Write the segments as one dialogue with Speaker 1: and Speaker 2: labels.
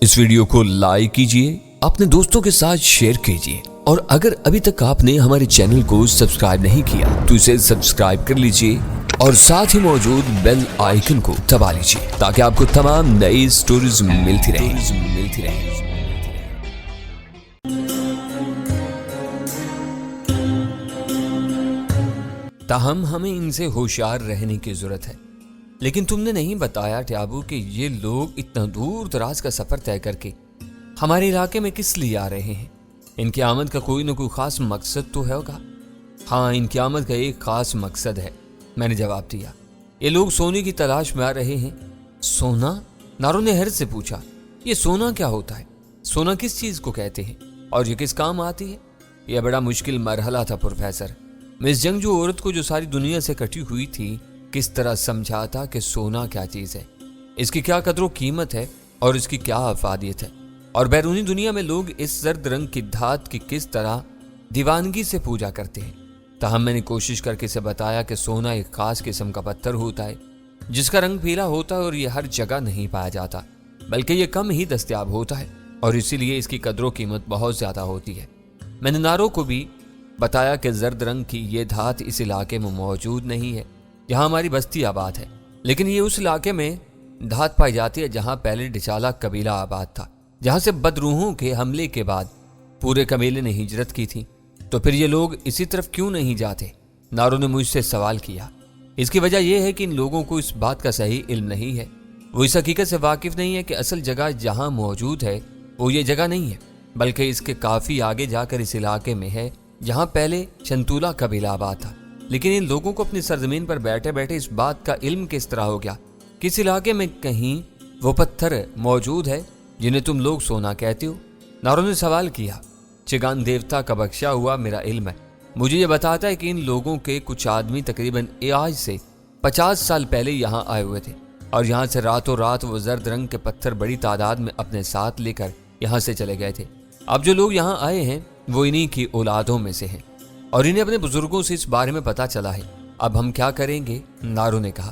Speaker 1: इस वीडियो को लाइक कीजिए, अपने दोस्तों के साथ शेयर कीजिए और अगर अभी तक आपने हमारे चैनल को सब्सक्राइब नहीं किया तो इसे सब्सक्राइब कर लीजिए और साथ ही मौजूद बेल आइकन को दबा लीजिए ताकि आपको तमाम नई स्टोरीज मिलती रहे। ताहम हमें इनसे होशियार रहने की जरूरत है, लेकिन तुमने नहीं बताया ट्याबू कि ये लोग इतना दूर दराज का सफर तय करके हमारे इलाके में किस लिए आ रहे हैं। इनकी आमद का कोई न कोई खास मकसद तो होगा। हाँ, इनकी आमद का एक खास मकसद है, मैंने जवाब दिया। ये लोग सोने की तलाश में आ रहे हैं। सोना? नारो ने हैरत से पूछा। ये सोना क्या होता है? सोना किस चीज को कहते हैं और ये किस काम आती है? यह बड़ा मुश्किल मरहला था प्रोफेसर। मिस जंगजू औरत को जो सारी दुनिया से कटी हुई थी किस तरह समझाता कि सोना क्या चीज है, इसकी क्या कदर कीमत है और इसकी क्या अफादियत है, और बैरूनी दुनिया में लोग इस जर्द रंग की धात की किस तरह दीवानगी से पूजा करते हैं। ताहम मैंने कोशिश करके इसे बताया कि सोना एक खास किस्म का पत्थर होता है जिसका रंग पीला होता है और ये हर जगह नहीं पाया जाता, बल्कि ये कम ही दस्तयाब होता है और इसीलिए इसकी कदर कीमत बहुत ज्यादा होती है। मैंने नारो को भी बताया कि जर्द रंग की ये धात इस इलाके में मौजूद नहीं है जहां हमारी बस्ती आबाद है, लेकिन ये उस इलाके में धात पाई जाती है जहां पहले डिचाला कबीला आबाद था, जहां से बदरूहों के हमले के बाद पूरे कबीले ने हिजरत की थी। तो फिर ये लोग इसी तरफ क्यों नहीं जाते? नारो ने मुझसे सवाल किया। इसकी वजह यह है कि इन लोगों को इस बात का सही इल्म नहीं है। वो इस हकीकत से वाकिफ नहीं है कि असल जगह जहां मौजूद है वो ये जगह नहीं है, बल्कि इसके काफी आगे जाकर इस इलाके में है जहां पहले शंतूला कबीला आबाद था। लेकिन इन लोगों को अपनी सरजमीन पर बैठे बैठे इस बात का इल्म किस तरह हो गया कि इस इलाके में कहीं वो पत्थर मौजूद है जिन्हें तुम लोग सोना कहते हो? नारो ने सवाल किया। चिगान देवता का बख्शा हुआ मेरा इल्म है मुझे ये बताता है कि इन लोगों के कुछ आदमी तकरीबन आज से 50 साल पहले यहाँ आए हुए थे और यहाँ से रातों रात वो जर्द रंग के पत्थर बड़ी तादाद में अपने साथ लेकर यहाँ से चले गए थे। अब जो लोग यहाँ आए हैं वो इन्हीं की औलादों में से हैं और इन्हें अपने बुजुर्गों से इस बारे में पता चला है। अब हम क्या करेंगे? नारो ने कहा।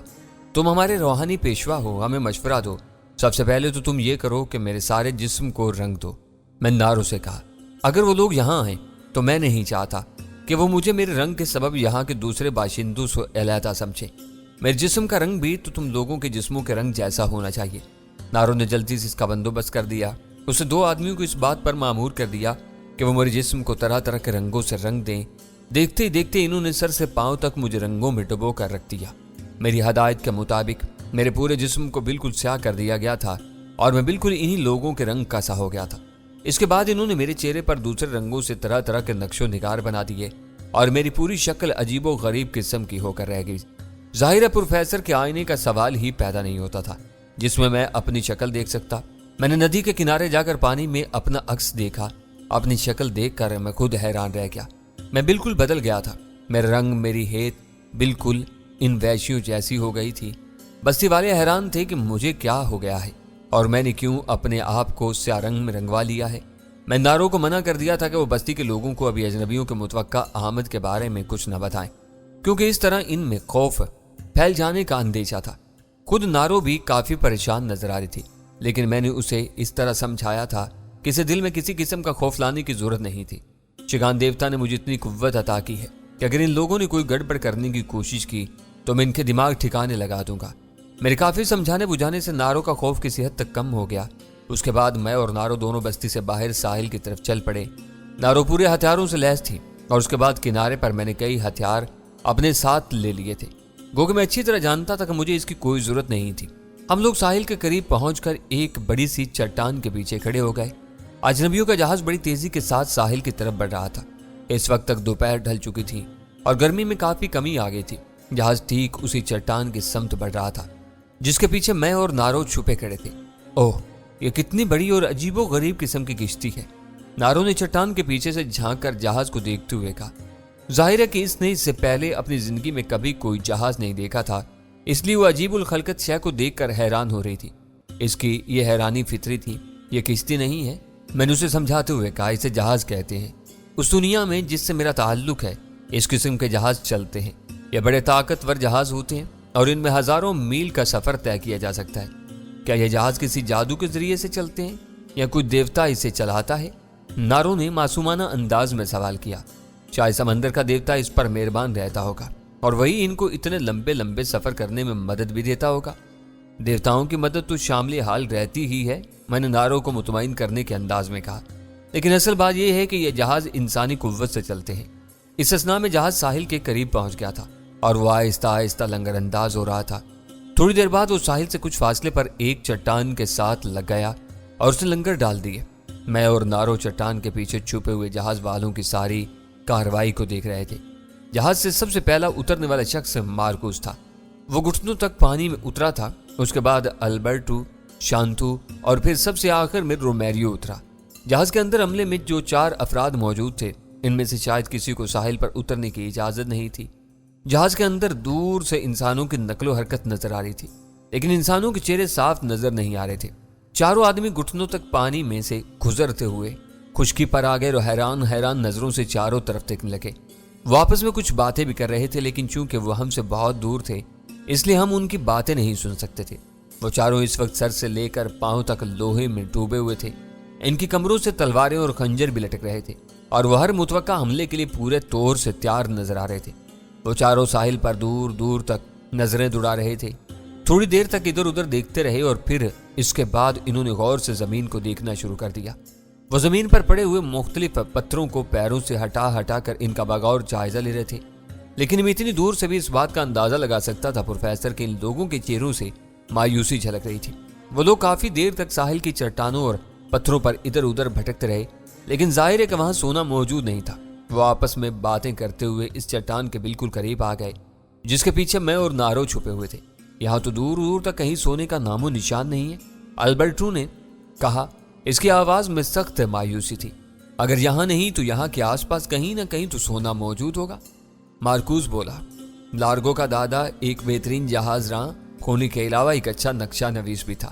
Speaker 1: तुम हमारे रूहानी पेशवा हो, हमें मशवरा दो। सबसे पहले तो तुम ये करो कि मेरे सारे जिस्म को रंग दो। मैं नारो से कहा, अगर वो लोग यहाँ आए तो मैं नहीं चाहता कि वो मुझे मेरे रंग के सबब यहाँ के दूसरे बाशिंदों से अलहदा समझे। मेरे जिस्म का रंग भी तो तुम लोगों के जिस्मों के रंग जैसा होना चाहिए। नारो ने जल्दी से इसका बंदोबस्त कर दिया। उसे 2 आदमियों को इस बात पर मामूर कर दिया कि वो मेरे जिस्म को तरह तरह के रंगों से रंग दें। देखते ही देखते इन्होंने सर से पांव तक मुझे रंगों में डुबो कर रख दिया। मेरी हदायत के मुताबिक मेरे पूरे जिस्म को बिल्कुल स्याह कर दिया गया था और मैं बिल्कुल इन्हीं लोगों के रंग का सा हो गया था। इसके बाद इन्होंने मेरे चेहरे पर दूसरे रंगों से तरह तरह के नक्शो निगार बना दिए और मेरी पूरी शक्ल अजीबो गरीब किस्म की होकर रह गई। जाहिर है प्रोफेसर के आईने का सवाल ही पैदा नहीं होता था जिसमें मैं अपनी शक्ल देख सकता। मैंने नदी के किनारे जाकर पानी में अपना अक्स देखा। अपनी शक्ल देखकर मैं खुद हैरान रह गया। मैं बिल्कुल बदल गया था। मेरा रंग, मेरी हेत बिल्कुल इन वैश्यों जैसी हो गई थी। बस्ती वाले हैरान थे कि मुझे क्या हो गया है और मैंने क्यों अपने आप को स्याह रंग में रंगवा लिया है। मैं नारो को मना कर दिया था कि वो बस्ती के लोगों को अभी अजनबियों के मुतवक्का आमद के बारे में कुछ न बताएं, क्योंकि इस तरह इनमें खौफ फैल जाने का अंदेशा था। खुद नारो भी काफी परेशान नजर आ रही थी, लेकिन मैंने उसे इस तरह समझाया था कि इसे दिल में किसी किस्म का खौफ लाने की जरूरत नहीं थी। चिगान देवता ने मुझे इतनी कुव्वत अता की है कि अगर इन लोगों ने कोई गड़बड़ करने की कोशिश की तो मैं इनके दिमाग ठिकाने लगा दूंगा। मेरे काफी समझाने बुझाने से नारो का खौफ किसी हद तक कम हो गया। उसके बाद मैं और नारो दोनों बस्ती से बाहर साहिल की तरफ चल पड़े। नारो पूरे हथियारों से लैस थी और उसके बाद किनारे पर मैंने कई हथियार अपने साथ ले लिए थे। गोगे मैं अच्छी तरह जानता था कि मुझे इसकी कोई जरूरत नहीं थी। हम लोग साहिल के करीब पहुंचकर एक बड़ी सी चट्टान के पीछे खड़े हो गए। अजनबियों का जहाज बड़ी तेजी के साथ साहिल की तरफ बढ़ रहा था। इस वक्त तक दोपहर ढल चुकी थी और गर्मी में काफी कमी आ गई थी। जहाज ठीक उसी चट्टान की समत बढ़ रहा था जिसके पीछे मैं और नारो छुपे खड़े थे। ओह, ये कितनी बड़ी और अजीबो गरीब किस्म की किश्ती है। नारो ने चट्टान के पीछे से झांक कर जहाज को देखते हुए कहा। जाहिर है कि इसने इससे पहले अपनी जिंदगी में कभी कोई जहाज नहीं देखा था, इसलिए वो अजीबुल खलकत शय को देखकर हैरान हो रही थी। इसकी ये हैरानी फितरी थी, ये किश्ती नहीं है। मैंने उसे समझाते हुए कहा, इसे जहाज कहते हैं। उस दुनिया में जिससे मेरा ताल्लुक है इस किस्म के जहाज चलते हैं। ये बड़े ताकतवर जहाज होते हैं और इनमें हजारों मील का सफर तय किया जा सकता है। क्या ये जहाज किसी जादू के जरिए से चलते हैं یا کوئی دیوتا اسے چلاتا ہے؟ نارو نے معصومانہ انداز میں سوال کیا۔ شاید سمندر کا دیوتا اس پر مہربان رہتا ہوگا اور وہی ان کو اتنے لمبے لمبے سفر کرنے میں مدد بھی دیتا ہوگا۔ دیوتاؤں کی مدد تو شامل حال رہتی ہی ہے، میں نے نارو کو مطمئن کرنے کے انداز میں کہا، لیکن اصل بات یہ ہے کہ یہ جہاز انسانی قوت سے چلتے ہیں۔ اس اثنا میں جہاز ساحل کے قریب پہنچ گیا تھا اور وہ آہستہ آہستہ لنگر انداز ہو رہا تھا۔ تھوڑی دیر بعد وہ ساحل سے کچھ فاصلے پر ایک چٹان کے ساتھ لگ گیا اور اس نے لنگر ڈال دیے۔ میں اور نارو چٹان کے پیچھے چھپے ہوئے جہاز والوں کی ساری کارروائی کو دیکھ رہے تھے۔ جہاز سے سب سے پہلا اترنے والا شخص مارکوس تھا۔ وہ گھٹنوں تک پانی میں اترا تھا، اس کے بعد البرٹو، شانتو اور پھر سب سے آخر میں رومیریو اترا۔ جہاز کے اندر عملے میں جو 4 افراد موجود تھے، ان میں سے شاید کسی کو ساحل پر اترنے کی اجازت نہیں تھی۔ جہاز کے اندر دور سے انسانوں کی نقل و حرکت نظر آ رہی تھی، لیکن انسانوں کے چہرے صاف نظر نہیں آ رہے تھے۔ چاروں آدمی گھٹنوں تک پانی میں سے گزرتے ہوئے خشکی پر آ گئے اور حیران نظروں سے چاروں طرف دیکھنے لگے۔ وہ آپس میں کچھ باتیں بھی کر رہے تھے، لیکن چونکہ وہ ہم سے بہت دور تھے اس لیے ہم ان کی باتیں نہیں سن سکتے تھے۔ وہ چاروں اس وقت سر سے لے کر پاؤں تک لوہے میں ڈوبے ہوئے تھے۔ ان کی کمروں سے تلواریں اور خنجر بھی لٹک رہے تھے اور وہ ہر متوقع حملے کے لیے پورے طور سے تیار نظر آ رہے تھے۔ وہ چاروں ساحل پر دور دور تک نظریں دوڑا رہے تھے۔ تھوڑی دیر تک ادھر ادھر دیکھتے رہے اور پھر اس کے بعد انہوں نے غور سے زمین کو دیکھنا شروع کر دیا۔ وہ زمین پر پڑے ہوئے مختلف پتھروں کو پیروں سے ہٹا ہٹا کر ان کا بغور جائزہ لے رہے تھے، لیکن میں اتنی دور سے بھی اس بات کا اندازہ لگا سکتا تھا پروفیسر کہ ان لوگوں کے چہروں سے مایوسی جھلک رہی تھی۔ وہ لوگ کافی دیر تک ساحل کی چٹانوں اور پتھروں پر ادھر ادھر بھٹکتے رہے، لیکن ظاہر ہے کہ وہاں سونا موجود نہیں تھا۔ وہ آپس میں باتیں کرتے ہوئے اس چٹان کے بالکل قریب آ گئے جس کے پیچھے میں اور نارو چھپے ہوئے تھے۔ یہاں تو دور دور تک کہیں سونے کا نام و نشان نہیں ہے، البرٹو نے کہا۔ اس کی آواز میں سخت مایوسی تھی۔ اگر یہاں نہیں تو یہاں کے آس پاس کہیں نہ کہیں تو سونا موجود ہوگا، مارکوس بولا۔ لارگو کا دادا ایک بہترین جہاز راں ہونے کے علاوہ ایک اچھا نقشہ نویس بھی تھا۔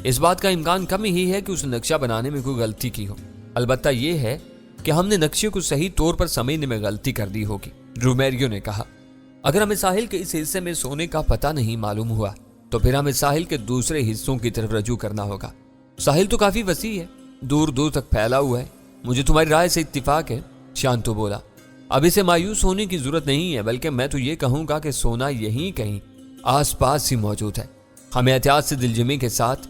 Speaker 1: اس بات کا امکان کم ہی ہے کہ اس نقشہ بنانے میں کوئی غلطی کی ہو، البتہ یہ ہے کہ ہم نے نقشے کو صحیح طور پر سمجھنے میں غلطی کر دی ہوگی، رومیریو نے کہا۔ اگر ہمیں ساحل کے اس حصے میں سونے کا پتہ نہیں معلوم ہوا تو پھر ہمیں ساحل کے دوسرے حصوں کی طرف رجوع کرنا ہوگا۔ ساحل تو کافی وسیع ہے، دور دور تک پھیلا ہوا ہے۔ مجھے تمہاری رائے سے اتفاق ہے، شانتو بولا۔ اب اسے مایوس ہونے کی ضرورت نہیں ہے، بلکہ میں تو یہ کہوں گا کہ سونا یہیں کہیں آس پاس ہی موجود ہے۔ ہمیں احتیاط سے دلجمی کے ساتھ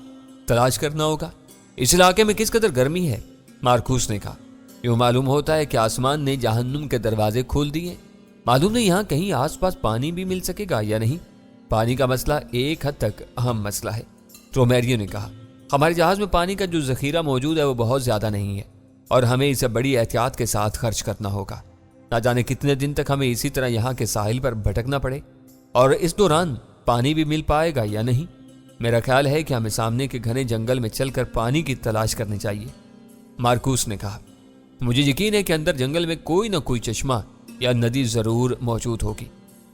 Speaker 1: تلاش کرنا ہوگا۔ اس علاقے میں کس قدر گرمی ہے، مارکوس نے کہا۔ یوں معلوم ہوتا ہے کہ آسمان نے جہنم کے دروازے کھول دیے۔ معلوم نہیں یہاں کہیں آس پاس پانی بھی مل سکے گا یا نہیں۔ پانی کا مسئلہ ایک حد تک اہم مسئلہ ہے، رومیریو نے کہا۔ ہمارے جہاز میں پانی کا جو ذخیرہ موجود ہے وہ بہت زیادہ نہیں ہے اور ہمیں اسے بڑی احتیاط کے ساتھ خرچ کرنا ہوگا۔ نہ جانے کتنے دن تک ہمیں اسی طرح یہاں کے ساحل پر بھٹکنا پڑے اور اس دوران پانی بھی مل پائے گا یا نہیں۔ میرا خیال ہے کہ ہمیں سامنے کے گھنے جنگل میں چل کر پانی کی تلاش کرنی چاہیے، مارکوس نے کہا۔ مجھے یقین ہے کہ اندر جنگل میں کوئی نہ کوئی چشمہ یا ندی ضرور موجود ہوگی۔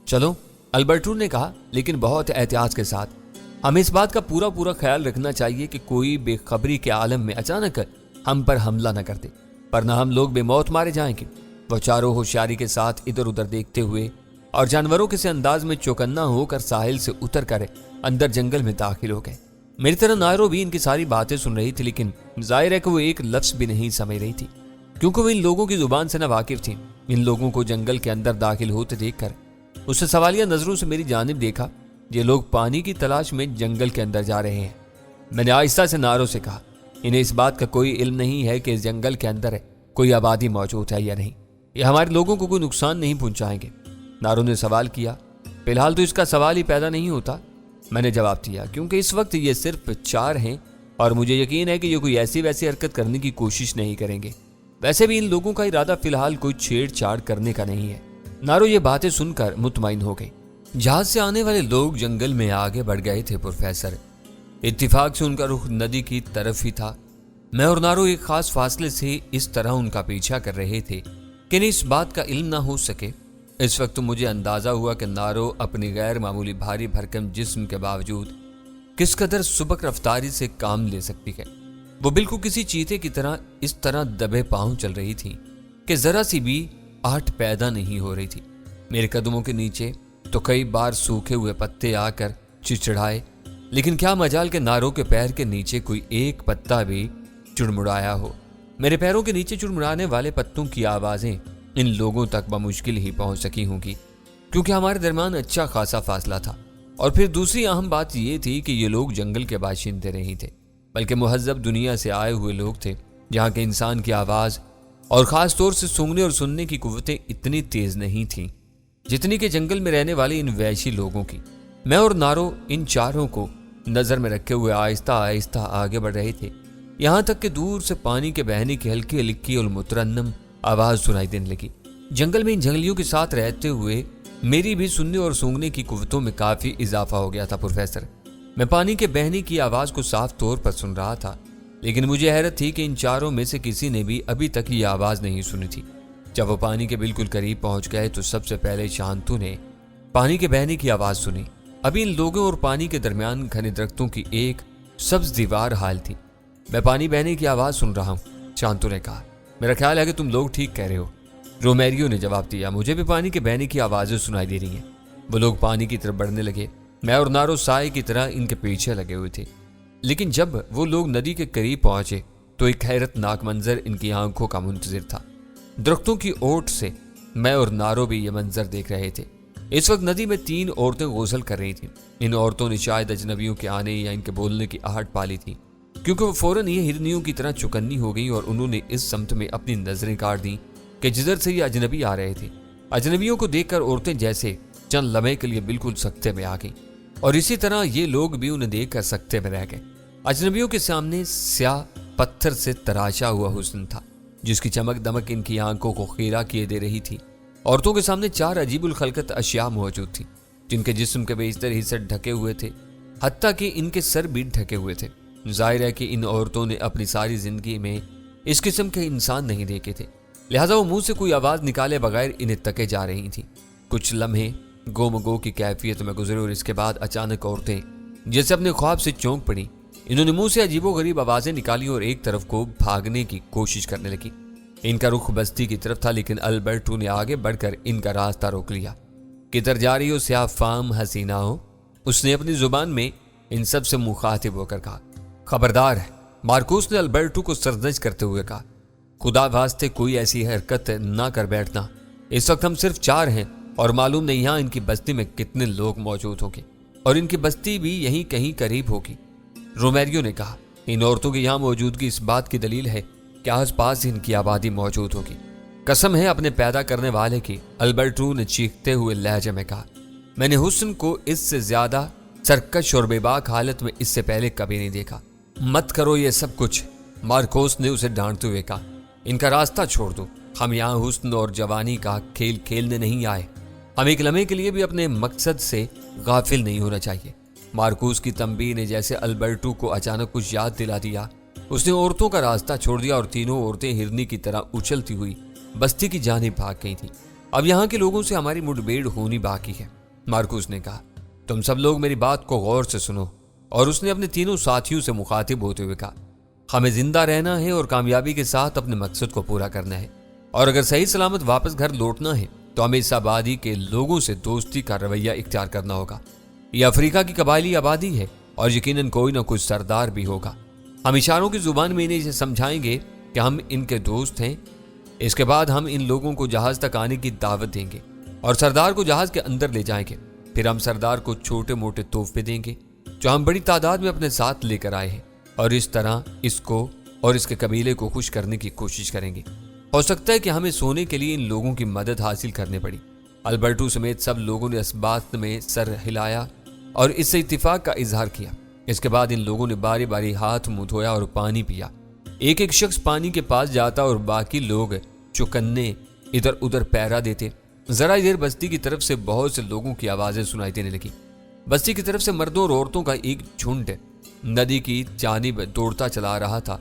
Speaker 1: چلو، البرٹو نے کہا، لیکن بہت احتیاط کے ساتھ۔ ہمیں اس بات کا پورا خیال رکھنا چاہیے کہ کوئی بے خبری کے عالم میں اچانک ہم پر حملہ نہ کر دے، ورنہ ہم لوگ بے موت مارے جائیں گے۔ وہ چاروں ہوشیاری کے ساتھ ادھر ادھر دیکھتے ہوئے اور جانوروں کے سے انداز میں چوکنا ہو کر ساحل سے اتر کر اندر جنگل میں داخل ہو گئے۔ میری طرح نائرو بھی ان کی ساری باتیں سن رہی تھی، لیکن ظاہر ہے کہ وہ ایک لفظ بھی نہیں سمجھ رہی تھی، کیونکہ وہ ان لوگوں کی زبان سے نہ واقف تھی۔ ان لوگوں کو جنگل کے اندر داخل ہوتے دیکھ کر اس نے سوالیہ نظروں سے میری جانب دیکھا۔ یہ لوگ پانی کی تلاش میں جنگل کے اندر جا رہے ہیں، میں نے آہستہ سے نارو سے کہا۔ انہیں اس بات کا کوئی علم نہیں ہے کہ اس جنگل کے اندر کوئی آبادی موجود ہے یا نہیں۔ یہ ہمارے لوگوں کو کوئی نقصان نہیں پہنچائیں گے، نارو نے سوال کیا۔ فی الحال تو اس کا سوال ہی پیدا نہیں ہوتا، میں نے جواب دیا، کیونکہ اس وقت یہ صرف 4 ہیں اور مجھے یقین ہے کہ یہ کوئی ایسی ویسی حرکت کرنے کی کوشش نہیں کریں گے۔ ویسے بھی ان لوگوں کا ارادہ فی الحال کوئی چھیڑ چھاڑ کرنے کا نہیں ہے۔ نارو یہ باتیں سن کر مطمئن ہو گئی۔ جہاز سے آنے والے لوگ جنگل میں آگے بڑھ گئے تھے پروفیسر۔ اتفاق سے ان کا رخ ندی کی طرف ہی تھا۔ میں اور نارو ایک خاص فاصلے سے اس طرح ان کا پیچھا کر رہے تھے کہ انہیں اس بات کا علم نہ ہو سکے۔ اس وقت مجھے اندازہ ہوا کہ نارو اپنی غیر معمولی بھاری بھرکم جسم کے باوجود کس قدر سبک رفتاری سے کام لے سکتی ہے۔ وہ بالکل کسی چیتے کی طرح اس طرح دبے پاؤں چل رہی تھی کہ ذرا سی بھی آہٹ پیدا نہیں ہو رہی تھی۔ میرے قدموں کے نیچے تو کئی بار سوکھے ہوئے پتے آ کر چچڑائے، لیکن کیا مجال کہ نارو کے پیر کے نیچے کوئی ایک پتا بھی چڑمڑایا ہو۔ میرے پیروں کے نیچے چڑمڑانے والے پتوں کی آوازیں ان لوگوں تک بمشکل ہی پہنچ سکی ہوں گی، کیونکہ ہمارے درمیان اچھا خاصا فاصلہ تھا۔ اور پھر دوسری اہم بات یہ تھی کہ یہ لوگ جنگل کے باشندے نہیں تھے، بلکہ مہذب دنیا سے آئے ہوئے لوگ تھے، جہاں کے انسان کی آواز اور خاص طور سے سونگنے اور سننے کی قوتیں اتنی تیز نہیں تھیں جتنی کہ جنگل میں رہنے والے ان وحشی لوگوں کی۔ میں اور نارو ان چاروں کو نظر میں رکھے ہوئے آہستہ آہستہ آگے بڑھ رہے تھے، یہاں تک کہ دور سے پانی کے بہنے کی ہلکی ہلکی اور مترنم آواز سنائی دینے لگی۔ جنگل میں ان جنگلیوں کے ساتھ رہتے ہوئے میری بھی سننے اور سونگنے کی قوتوں میں کافی اضافہ ہو گیا تھا پروفیسر۔ میں پانی کے بہنے کی آواز کو صاف طور پر سن رہا تھا، لیکن مجھے حیرت تھی کہ ان چاروں میں سے کسی نے بھی ابھی تک یہ آواز نہیں سنی تھی۔ جب وہ پانی کے بالکل قریب پہنچ گئے تو سب سے پہلے شانتو نے پانی کے بہنے کی آواز سنی۔ ابھی ان لوگوں اور پانی کے درمیان گھنے درختوں کی ایک سبز دیوار حائل تھی۔ میں پانی بہنے کی آواز سن رہا ہوں، شانتو نے کہا۔ میرا خیال ہے کہ تم لوگ ٹھیک کہہ رہے ہو، رومیریو نے جواب دیا۔ مجھے بھی پانی کے بہنے کی آوازیں سنائی دے رہی ہیں۔ وہ لوگ پانی کی طرف بڑھنے لگے۔ میں اور نارو سائے کی طرح ان کے پیچھے لگے ہوئے تھے، لیکن جب وہ لوگ ندی کے قریب پہنچے تو ایک حیرت ناک منظر ان کی آنکھوں کا منتظر تھا۔ درختوں کی اوٹ سے میں اور نارو بھی یہ منظر دیکھ رہے تھے۔ اس وقت ندی میں 3 عورتیں غسل کر رہی تھیں۔ ان عورتوں نے شاید اجنبیوں کے آنے یا ان کے بولنے کی آہٹ پالی تھی، کیونکہ وہ فوراً یہ ہرنیوں کی طرح چوکنی ہو گئی اور انہوں نے اس سمت میں اپنی نظریں کاٹ دیں کہ جدھر سے یہ اجنبی آ رہے تھے۔ اجنبیوں کو دیکھ کر عورتیں جیسے چند لمحے کے لیے بالکل سکتے میں آ گئیں، اور اسی طرح یہ لوگ بھی انہیں دیکھ کر سکتے میں رہ گئے۔ اجنبیوں کے سامنے سیاہ پتھر سے تراشا ہوا حسن تھا، جس کی چمک دمک ان کی آنکھوں کو خیرہ کیے دے رہی تھی۔ عورتوں کے سامنے 4 عجیب الخلقت اشیاء موجود تھی، جن کے جسم کے بیشتر حصے ڈھکے ہوئے تھے، حتیٰ کہ ان کے سر بھی ڈھکے ہوئے تھے۔ ظاہر ہے کہ ان عورتوں نے اپنی ساری زندگی میں اس قسم کے انسان نہیں دیکھے تھے، لہذا وہ منہ سے کوئی آواز نکالے بغیر انہیں تکے جا رہی تھیں۔ کچھ لمحے گو کی کیفیت میں گزرے اور اس کے بعد اچانک عورتیں جیسے اپنے خواب سے چونک پڑی۔ انہوں نے منہ سے عجیب و غریب آوازیں نکالی اور ایک طرف کو بھاگنے کی کوشش کرنے لگی۔ ان کا رخ بستی کی طرف تھا، لیکن البرٹو نے آگے بڑھ کر ان کا راستہ روک لیا۔ کدھر جا رہی ہو سیاہ فام حسینہ ہو؟ اس نے اپنی زبان میں ان سب سے مخاطب ہو کر کہا۔ خبردار ہے، مارکوس نے البرٹو کو سرزنش کرتے ہوئے کہا۔ خدا واسطے کوئی ایسی حرکت نہ کر بیٹھنا، اس وقت ہم صرف 4 ہیں اور معلوم نہیں یہاں ان کی بستی میں کتنے لوگ موجود ہوں گے، اور ان کی بستی بھی یہیں کہیں قریب ہوگی۔ رومیریو نے کہا۔ ان عورتوں کی یہاں موجودگی اس بات کی دلیل ہے کہ آس پاس ان کی آبادی موجود ہوگی۔ قسم ہے اپنے پیدا کرنے والے کی، البرٹو نے چیختے ہوئے لہجے میں کہا۔ میں نے حسن کو اس سے زیادہ سرکش اور بے باک حالت میں اس سے پہلے کبھی نہیں دیکھا۔ مت کرو یہ سب کچھ، مارکوس نے اسے ڈانٹتے ہوئے کہا۔ ان کا راستہ چھوڑ دو، ہم یہاں حسن اور جوانی کا کھیل کھیلنے نہیں آئے، ہم ایک لمحے کے لیے بھی اپنے مقصد سے غافل نہیں ہونا چاہیے۔ مارکوس کی تنبیہ نے جیسے البرٹو کو اچانک کچھ یاد دلا دیا۔ اس نے عورتوں کا راستہ چھوڑ دیا اور تینوں عورتیں ہرنی کی طرح اچھلتی ہوئی بستی کی جانب بھاگ گئی تھیں۔ اب یہاں کے لوگوں سے ہماری مٹ بھیڑ ہونی باقی ہے، مارکوس نے کہا۔ تم سب لوگ میری بات کو غور سے سنو، اور اس نے اپنے تینوں ساتھیوں سے مخاطب ہوتے ہوئے کہا۔ ہمیں زندہ رہنا ہے اور کامیابی کے ساتھ اپنے مقصد کو پورا کرنا ہے، اور اگر صحیح سلامت واپس گھر لوٹنا ہے تو ہمیں اس آبادی کے لوگوں سے دوستی کا رویہ اختیار کرنا ہوگا۔ یہ افریقہ کی قبائلی آبادی ہے اور یقیناً کوئی نہ کوئی سردار بھی ہوگا۔ ہم اشاروں کی زبان میں انہیں سمجھائیں گے کہ ہم ان کے دوست ہیں۔ اس کے بعد ہم ان لوگوں کو جہاز تک آنے کی دعوت دیں گے اور سردار کو جہاز کے اندر لے جائیں گے۔ پھر ہم سردار کو چھوٹے موٹے تحفے دیں گے جو ہم بڑی تعداد میں اپنے ساتھ لے کر آئے ہیں، اور اس طرح اس کو اور اس کے قبیلے کو خوش کرنے کی کوشش کریں گے۔ ہو سکتا ہے کہ ہمیں سونے کے لیے ان لوگوں کی مدد حاصل کرنے پڑی۔ البرٹو سمیت سب لوگوں نے اس بات میں سر ہلایا اور اس سے اتفاق کا اظہار کیا۔ اس کے بعد ان لوگوں نے باری باری ہاتھ منہ دھویا اور پانی پیا۔ ایک ایک شخص پانی کے پاس جاتا اور باقی لوگ چوکنے ادھر ادھر پیرا دیتے۔ ذرا دیر بستی کی طرف سے بہت سے لوگوں کی آوازیں سنائی دینے لگی۔ بستی کی طرف سے مردوں اور عورتوں کا ایک جھنڈ ندی کی جانب دوڑتا چلا رہا تھا۔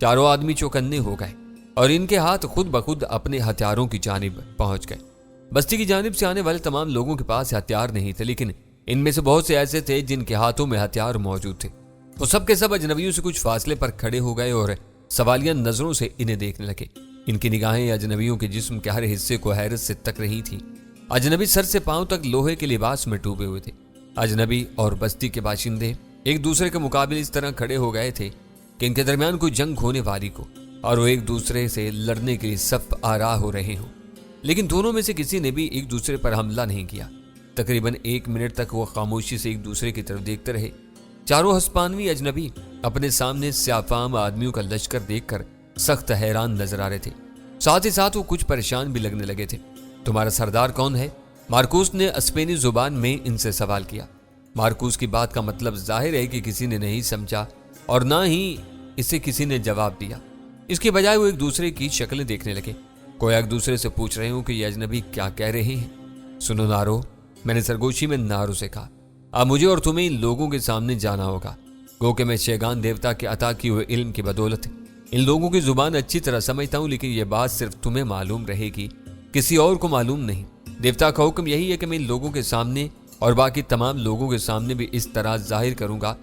Speaker 1: چاروں آدمی چوکنے ہو گئے اور ان کے ہاتھ خود بخود اپنے ہتھیاروں کی جانب پہنچ گئے۔ بستی کی جانب سے آنے والے تمام لوگوں کے پاس ہتھیار نہیں تھے، لیکن ان میں سے بہت سے ایسے تھے جن کے ہاتھوں میں ہتھیار موجود تھے۔ وہ سب کے سب اجنبیوں سے کچھ فاصلے پر کھڑے ہو گئے اور سوالیہ نظروں سے انہیں دیکھنے لگے۔ ان کی نگاہیں اجنبیوں کے جسم کے ہر حصے کو حیرت سے تک رہی تھی۔ اجنبی سر سے پاؤں تک لوہے کے لباس میں ڈوبے ہوئے تھے۔ اجنبی اور بستی کے باشندے ایک دوسرے کے مقابل اس طرح کھڑے ہو گئے تھے कि इनके दरमियान कोई जंग होने वाली को और वो एक दूसरे से लड़ने के लिए सब आरा हो रहे हों, लेकिन दोनों में से किसी ने भी एक दूसरे पर हमला नहीं किया। तकरीबन 1 मिनट तक वो खामोशी से एक दूसरे की तरफ देखते रहे। चारों हस्पानवी अजनबी अपने सामने स्याफाम आदमियों का लश्कर देखकर सख्त हैरान नजर आ रहे थे। साथ ही साथ वो कुछ परेशान भी लगने लगे थे। तुम्हारा सरदार कौन है? मार्कोस ने स्पेनी जुबान में इनसे सवाल किया। मार्कोस की बात का मतलब जाहिर है कि किसी ने नहीं समझा और ना ही इसे किसी ने जवाब दिया। इसके बजाय वो एक दूसरे की शक्लें देखने लगे। कोई एक दूसरे से पूछ रहे हो कि ये अजनबी क्या कह रहे हैं। सुनो नारो, मैंने सरगोशी में नारो से कहा, अब मुझे और तुम्हें इन लोगों के सामने जाना होगा। गो कि मैं शेगान देवता के अता किए हुए इल्म की बदौलत इन लोगों की जुबान अच्छी तरह समझता हूं, लेकिन यह बात सिर्फ तुम्हें मालूम रहेगी, किसी और को मालूम नहीं। देवता का हुक्म यही है कि मैं इन लोगों के सामने और बाकी तमाम लोगों के सामने भी इस तरह जाहिर करूंगा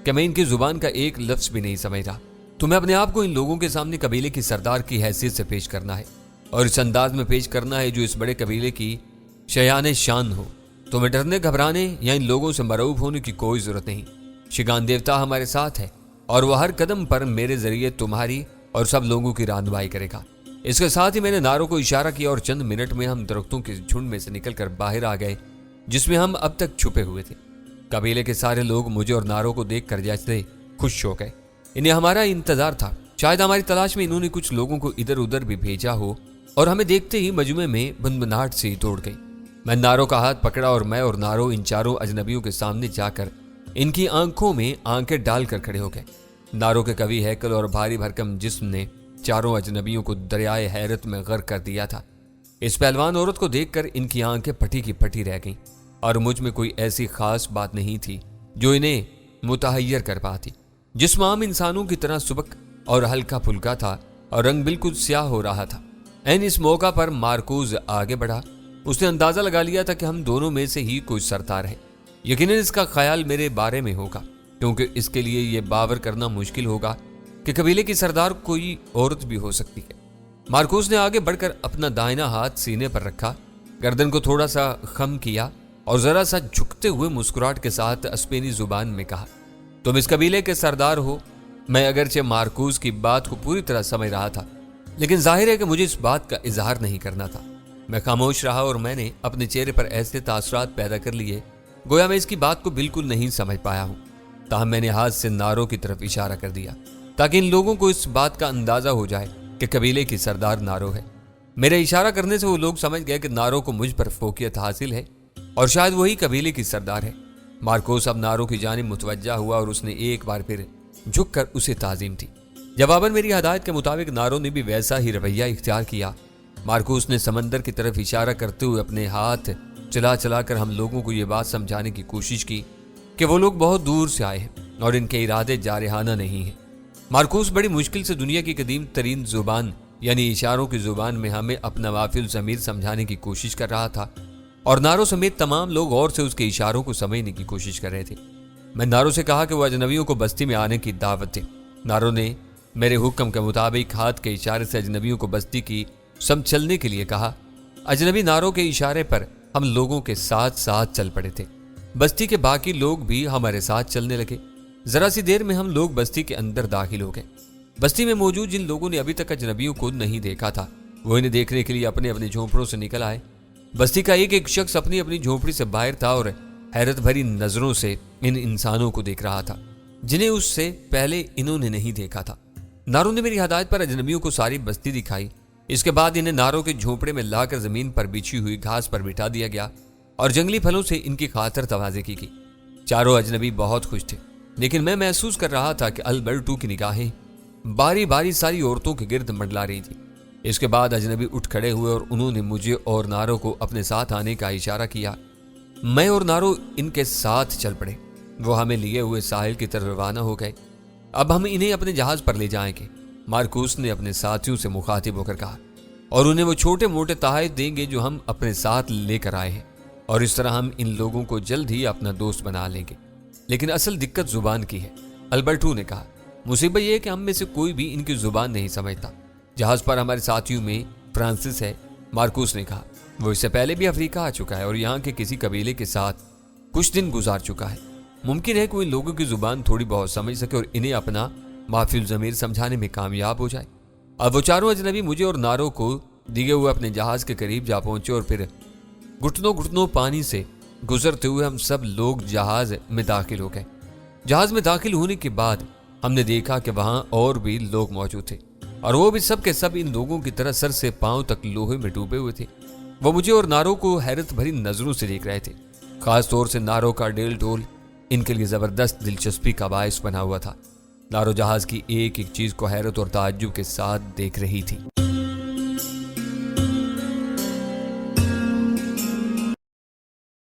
Speaker 1: कि मैं इनकी जुबान का एक लफ्ज भी नहीं समझ रहा। तुम्हें अपने आप को इन लोगों के सामने कबीले की सरदार की हैसियत से पेश करना है और इस अंदाज में पेश करना है जो इस बड़े कबीले की शयान शान हो। तुम्हें डरने घबराने या इन लोगों से मरऊब होने की कोई जरूरत नहीं। शिगान देवता हमारे साथ है और वह हर कदम पर मेरे जरिए तुम्हारी और सब लोगों की रहनुमाई करेगा। इसके साथ ही मैंने नारों को इशारा किया और चंद मिनट में हम दरख्तों के झुंड में से निकलकर बाहर आ गए जिसमें हम अब तक छुपे हुए थे। कबीले के सारे लोग मुझे और नारों को देखकर जैसे खुश हो गए। इन्हें हमारा इंतजार था। शायद हमारी तलाश में इन्होंने कुछ लोगों को इधर उधर भी भेजा हो और हमें देखते ही मजमे में बुनबुनाहट से दौड़ गई। मैं नारों का हाथ पकड़ा और मैं और नारो इन चारों अजनबियों के सामने जाकर इनकी आंखों में आंखें डालकर खड़े हो गए। नारों के कवि हैकल और भारी भरकम जिस्म ने चारों अजनबियों को दरियाए हैरत में गर्क कर दिया था। इस पहलवान औरत को देखकर इनकी आंखें फटी की फटी रह गईं और मुझ में कोई ऐसी खास बात नहीं थी जो इन्हें मुतहय्यर कर पाती। जिस्म आम इंसानों की तरह सुबक और हल्का फुल्का था और रंग बिल्कुल स्याह हो रहा था। एन इस मौका पर मार्कोस आगे बढ़ा। उसने अंदाजा लगा लिया था कि हम दोनों में से ही कोई सरदार है। यकीनन इसका ख्याल मेरे बारे में होगा, क्योंकि इसके लिए यह बावर करना मुश्किल होगा कि कबीले की सरदार कोई औरत भी हो सकती है। मार्कोस ने आगे बढ़कर अपना दाहिना हाथ सीने पर रखा, गर्दन को थोड़ा सा खम किया और जरा सा झुकते हुए मुस्कुराहट के साथ स्पेनी जुबान में कहा, तुम इस कबीले के सरदार हो। मैं अगरचे मार्कोस की बात को पूरी तरह समझ रहा था, लेकिन जाहिर है कि मुझे इस बात का इजहार नहीं करना था। मैं खामोश रहा और मैंने अपने चेहरे पर ऐसे तासुरात पैदा कर लिए गोया मैं इसकी बात को बिल्कुल नहीं समझ पाया हूं। ताहम मैंने हाथ से नारों की तरफ इशारा कर दिया ताकि इन लोगों को इस बात का अंदाजा हो जाए कि कबीले की सरदार नारो है। मेरे इशारा करने से वो लोग समझ गए कि नारो को मुझ पर फोकियत हासिल है और शायद वही कबीले की सरदार है। मार्कोस अब नारो की जानिब मुतवज्जा हुआ और उसने एक बार फिर झुककर उसे ताजीम थी। जवाबन मेरी हदायत के मुताबिक नारो ने भी वैसा ही रवैया इख्तियार किया। मार्कोस ने समंदर की तरफ इशारा करते हुए अपने हाथ चला चला कर हम लोगों को ये बात समझाने की कोशिश की कि वो लोग बहुत दूर से आए हैं और इनके इरादे जारहाना नहीं है। मार्कोस बड़ी मुश्किल से दुनिया की कदीम तरीन जुबान यानी इशारों की जुबान में हमें अपना वाफिल ज़मीर समझाने की कोशिश कर रहा था और नारो समेत तमाम लोग और से उसके इशारों को समझने की कोशिश कर रहे थे। मैं नारो से कहा कि वो अजनबियों को बस्ती में आने की दावत दे। नारो ने मेरे हुक्म के मुताबिक हाथ के इशारे से अजनबियों को बस्ती की सम चलने के लिए कहा। अजनबी नारों के इशारे पर हम लोगों के साथ साथ चल पड़े थे। बस्ती के बाकी लोग भी हमारे साथ चलने लगे। जरा सी देर में हम लोग बस्ती के अंदर दाखिल हो गए। बस्ती में मौजूद जिन लोगों ने अभी तक अजनबियों को नहीं देखा था वो इन्हें देखने के लिए अपने अपने झोंपड़ों से निकल आए। बस्ती का एक एक शख्स अपनी अपनी झोंपड़ी से बाहर था और हैरत भरी नजरों से इन इंसानों को देख रहा था जिन्हें उससे पहले इन्होंने नहीं देखा था। नारों ने मेरी हदायत पर अजनबियों को सारी बस्ती दिखाई। इसके बाद इन्हें नारों के झोंपड़े में लाकर जमीन पर बिछी हुई घास पर बिठा दिया गया और जंगली फलों से इनकी खातर तवाज़े की। चारों अजनबी बहुत खुश थे, लेकिन मैं महसूस कर रहा था कि अल्बर्टो की निगाहें बारी बारी सारी औरतों के गिर्द मंडला रही थी। इसके बाद अजनबी उठ खड़े हुए और उन्होंने मुझे और नारो को अपने साथ आने का इशारा किया। मैं और नारो इनके साथ चल पड़े। वो हमें लिए हुए साहिल की तरफ रवाना हो गए। अब हम इन्हें अपने जहाज पर ले जाएंगे, मार्कोस ने अपने साथियों से मुखातिब होकर कहा, और उन्हें वो छोटे मोटे तोहफे देंगे जो हम अपने साथ लेकर आए हैं, और इस तरह हम इन लोगों को जल्द ही अपना दोस्त बना लेंगे। लेकिन असल दिक्कत जुबान की है, अल्बर्टो ने कहा। मुसीबत यह है कि हम में से कोई भी इनकी जुबान नहीं समझता। जहाज पर हमारे साथियों में फ्रांसिस है, मार्कोस ने कहा। वो इससे पहले भी अफ्रीका आ चुका है और यहाँ के किसी कबीले के साथ कुछ दिन गुजार चुका है। मुमकिन है कोई लोगों की जुबान थोड़ी बहुत समझ सके और इन्हें अपना माफिल ज़मीर समझाने में कामयाब हो जाए। अब वो चारों अजनबी मुझे और नारो को दिगे हुए अपने जहाज के करीब जा पहुंचे और फिर घुटनों घुटनों पानी से गुजरते हुए हम सब लोग जहाज में दाखिल हो गए। जहाज में दाखिल होने के बाद हमने देखा कि वहां और भी लोग मौजूद थे और वो भी सब के सब इन लोगों की तरह सर से पांव तक लोहे में डूबे हुए थे। वो मुझे और नारो को हैरत भरी नजरों से देख रहे थे। खास तौर से नारो का डेल डोल इनके लिए जबरदस्त दिलचस्पी का बायस बना हुआ था। नारो जहाज की एक एक चीज को हैरत और ताज्जुब के साथ देख रही थी।